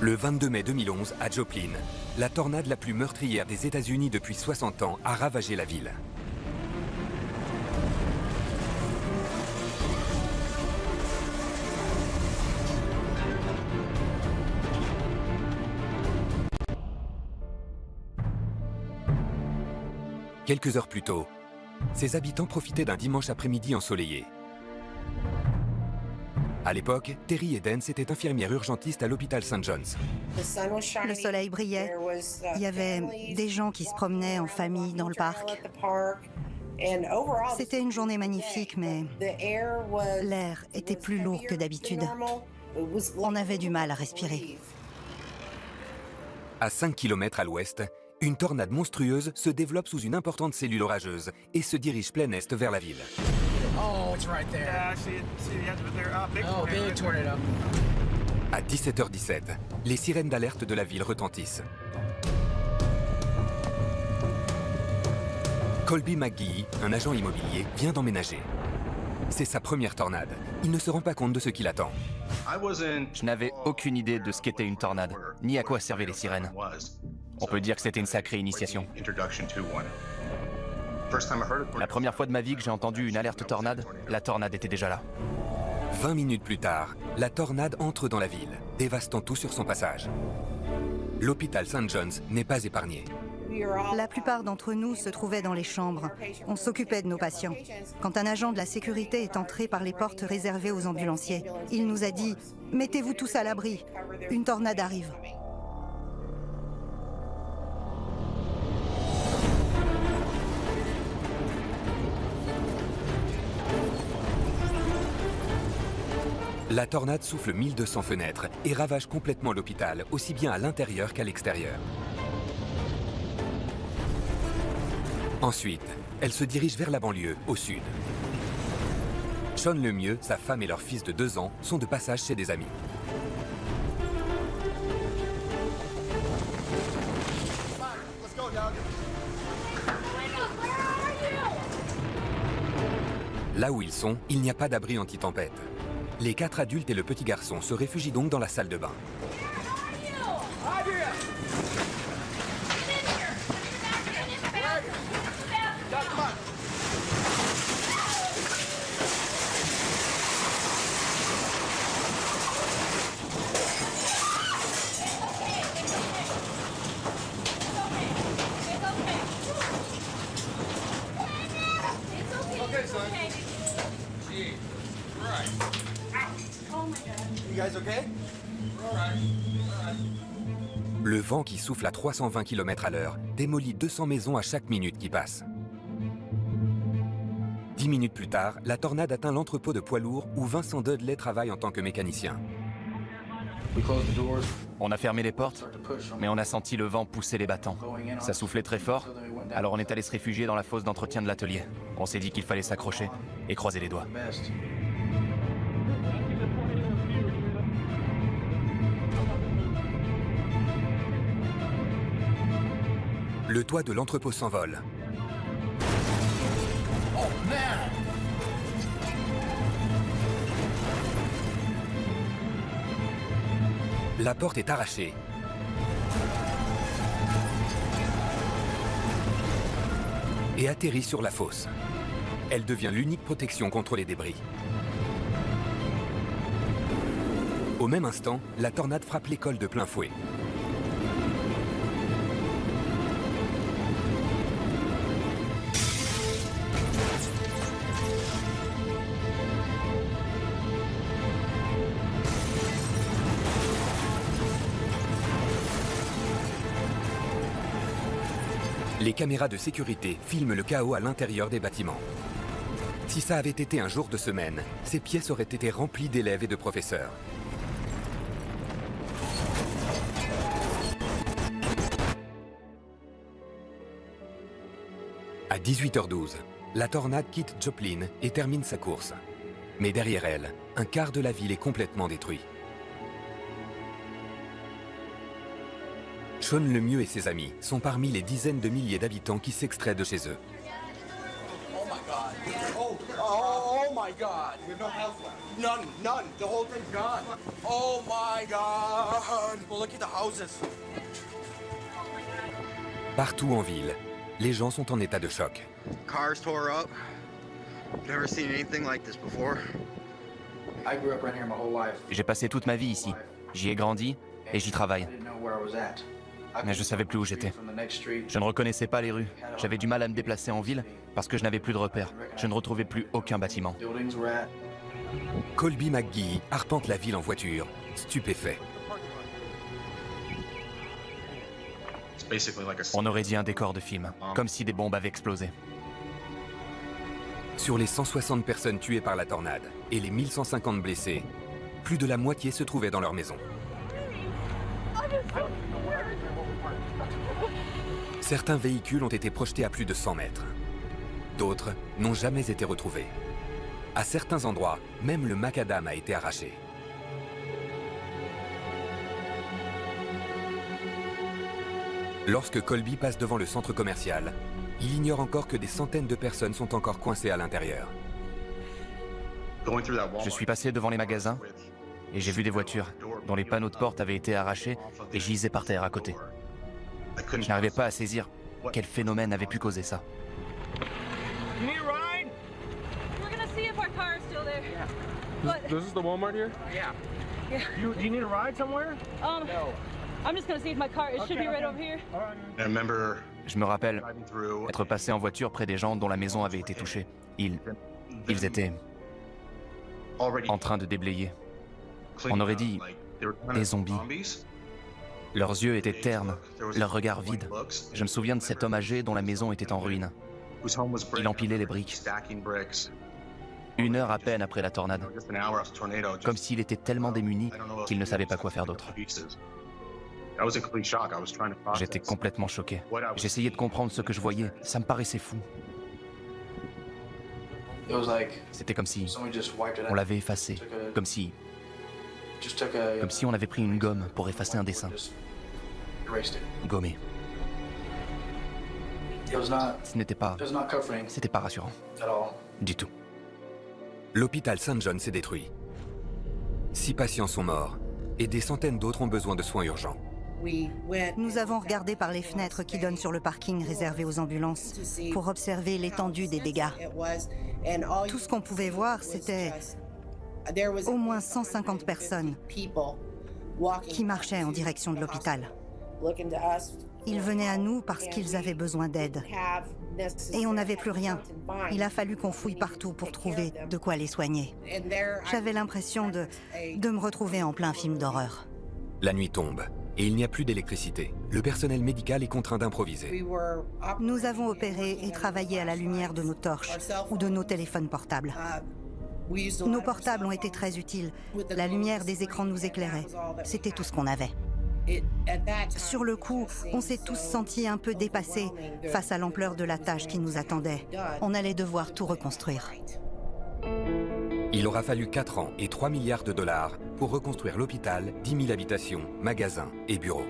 Le 22 mai 2011, à Joplin, la tornade la plus meurtrière des États-Unis depuis 60 ans a ravagé la ville. Quelques heures plus tôt, ses habitants profitaient d'un dimanche après-midi ensoleillé. À l'époque, Terry Edens était infirmière urgentiste à l'hôpital St. John's. Le soleil brillait. Il y avait des gens qui se promenaient en famille dans le parc. C'était une journée magnifique, mais l'air était plus lourd que d'habitude. On avait du mal à respirer. À 5 km à l'ouest, une tornade monstrueuse se développe sous une importante cellule orageuse et se dirige plein est vers la ville. Oh, it's right there. Yeah, I see it. See the edge of it there. Big Oh, tornado. big tornado. À 17h17, les sirènes d'alerte de la ville retentissent. Colby McGee, un agent immobilier, vient d'emménager. C'est sa première tornade. Il ne se rend pas compte de ce qui l'attend. Je n'avais aucune idée de ce qu'était une tornade, ni à quoi servaient les sirènes. On peut dire que c'était une sacrée initiation. La première fois de ma vie que j'ai entendu une alerte tornade, la tornade était déjà là. 20 minutes plus tard, la tornade entre dans la ville, dévastant tout sur son passage. L'hôpital St. John's n'est pas épargné. La plupart d'entre nous se trouvaient dans les chambres. On s'occupait de nos patients. Quand un agent de la sécurité est entré par les portes réservées aux ambulanciers, il nous a dit « Mettez-vous tous à l'abri, une tornade arrive ». La tornade souffle 1200 fenêtres et ravage complètement l'hôpital, aussi bien à l'intérieur qu'à l'extérieur. Ensuite, elle se dirige vers la banlieue, au sud. Sean Lemieux, sa femme et leur fils de 2 ans sont de passage chez des amis. Là où ils sont, il n'y a pas d'abri anti-tempête. Les 4 adultes et le petit garçon se réfugient donc dans la salle de bain. Le vent qui souffle à 320 km à l'heure démolit 200 maisons à chaque minute qui passe. 10 minutes plus tard, la tornade atteint l'entrepôt de poids lourds où Vincent Dudley travaille en tant que mécanicien. On a fermé les portes, mais on a senti le vent pousser les battants. Ça soufflait très fort, alors on est allé se réfugier dans la fosse d'entretien de l'atelier. On s'est dit qu'il fallait s'accrocher et croiser les doigts. Le toit de l'entrepôt s'envole. Oh, man! La porte est arrachée. Et atterrit sur la fosse. Elle devient l'unique protection contre les débris. Au même instant, la tornade frappe l'école de plein fouet. Les caméras de sécurité filment le chaos à l'intérieur des bâtiments. Si ça avait été un jour de semaine, ces pièces auraient été remplies d'élèves et de professeurs. À 18h12, la tornade quitte Joplin et termine sa course. Mais derrière elle, un quart de la ville est complètement détruit. Sean Lemieux et ses amis sont parmi les dizaines de milliers d'habitants qui s'extraient de chez eux. Oh my God. Oh my god! We have no health left. None. The whole thing's gone. Oh my god! Well, look at the houses. Partout en ville, les gens sont en état de choc. Cars tore up. Never seen anything like this before. I grew up right here my whole life. J'ai passé toute ma vie ici. J'y ai grandi et j'y travaille. I didn't know where I was at. Mais je savais plus où j'étais. Je ne reconnaissais pas les rues. J'avais du mal à me déplacer en ville parce que je n'avais plus de repères. Je ne retrouvais plus aucun bâtiment. Buildings were at. Colby McGee arpente la ville en voiture, stupéfait. On aurait dit un décor de film, comme si des bombes avaient explosé. Sur les 160 personnes tuées par la tornade et les 1150 blessés, plus de la moitié se trouvaient dans leur maison. Certains véhicules ont été projetés à plus de 100 mètres. D'autres n'ont jamais été retrouvés. À certains endroits, même le macadam a été arraché. Lorsque Colby passe devant le centre commercial, il ignore encore que des centaines de personnes sont encore coincées à l'intérieur. Je suis passé devant les magasins et j'ai vu des voitures dont les panneaux de porte avaient été arrachés et gisaient par terre à côté. Je n'arrivais pas à saisir quel phénomène avait pu causer ça. This is the Walmart here? Do you need a ride somewhere? I'm just gonna see if my car, it should be right over here. Je me rappelle être passé en voiture près des gens dont la maison avait été touchée. Ils étaient en train de déblayer. On aurait dit des zombies. Leurs yeux étaient ternes, leurs regards vides. Je me souviens de cet homme âgé dont la maison était en ruine. Il empilait les briques. 1 heure à peine après la tornade. Comme s'il était tellement démuni qu'il ne savait pas quoi faire d'autre. J'étais complètement choqué. J'essayais de comprendre ce que je voyais. Ça me paraissait fou. C'était comme si on l'avait effacé. Comme si on avait pris une gomme pour effacer un dessin. Gommé. C'était pas rassurant. Du tout. L'hôpital St. John s'est détruit. 6 patients sont morts et des centaines d'autres ont besoin de soins urgents. Nous avons regardé par les fenêtres qui donnent sur le parking réservé aux ambulances pour observer l'étendue des dégâts. Tout ce qu'on pouvait voir, c'était au moins 150 personnes qui marchaient en direction de l'hôpital. Ils venaient à nous parce qu'ils avaient besoin d'aide. Et on n'avait plus rien. Il a fallu qu'on fouille partout pour trouver de quoi les soigner. J'avais l'impression de me retrouver en plein film d'horreur. La nuit tombe et il n'y a plus d'électricité. Le personnel médical est contraint d'improviser. Nous avons opéré et travaillé à la lumière de nos torches ou de nos téléphones portables. Nos portables ont été très utiles. La lumière des écrans nous éclairait. C'était tout ce qu'on avait. Sur le coup, on s'est tous sentis un peu dépassés face à l'ampleur de la tâche qui nous attendait. On allait devoir tout reconstruire. Il aura fallu 4 ans et 3 milliards de dollars pour reconstruire l'hôpital, 10 000 habitations, magasins et bureaux.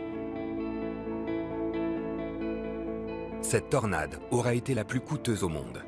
Cette tornade aura été la plus coûteuse au monde.